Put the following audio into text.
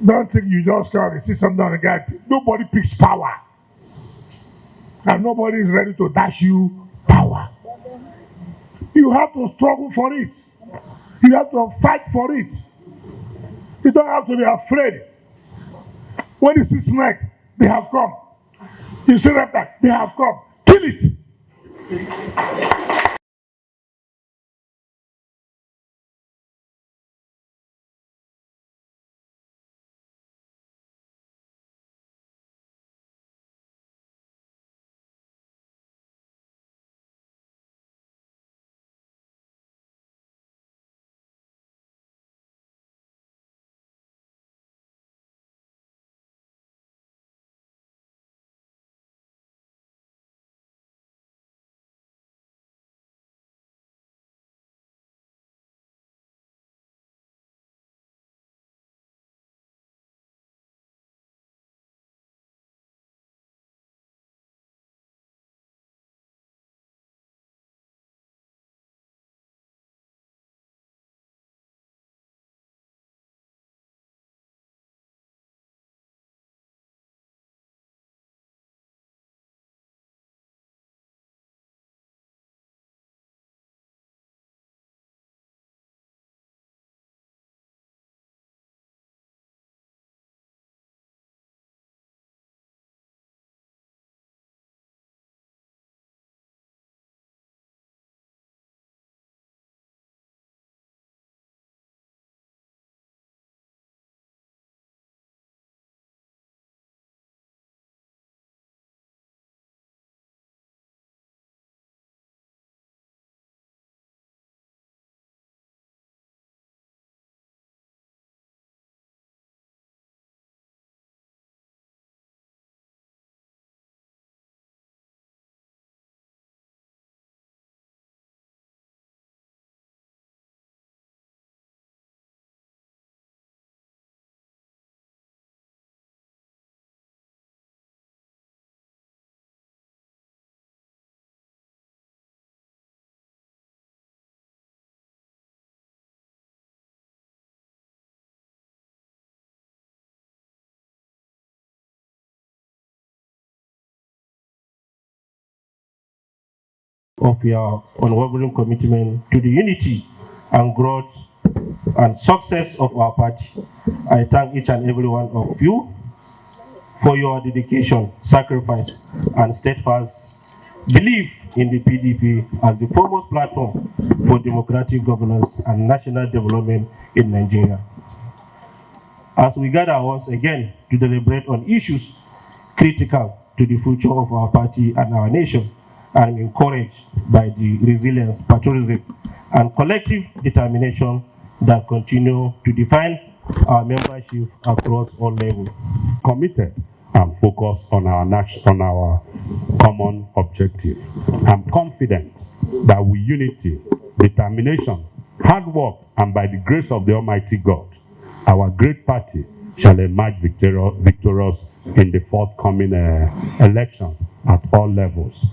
Don't think you just try to see something on the guy. Nobody picks power. And nobody is ready to dash you power. You have to struggle for it. You have to fight for it. You don't have to be afraid. When you see snake, they have come. You see reptile, they have come. Kill it. Of your unwavering commitment to the unity and growth and success of our party. I thank each and every one of you for your dedication, sacrifice, and steadfast belief in the PDP as the foremost platform for democratic governance and national development in Nigeria. As we gather once again to deliberate on issues critical to the future of our party and our nation, I am encouraged by the resilience, patriotism, and collective determination that continue to define our membership across all levels. Committed and focused on our common objective. I'm confident that with unity, determination, hard work, and by the grace of the Almighty God, our great party shall emerge victorious in the forthcoming elections at all levels.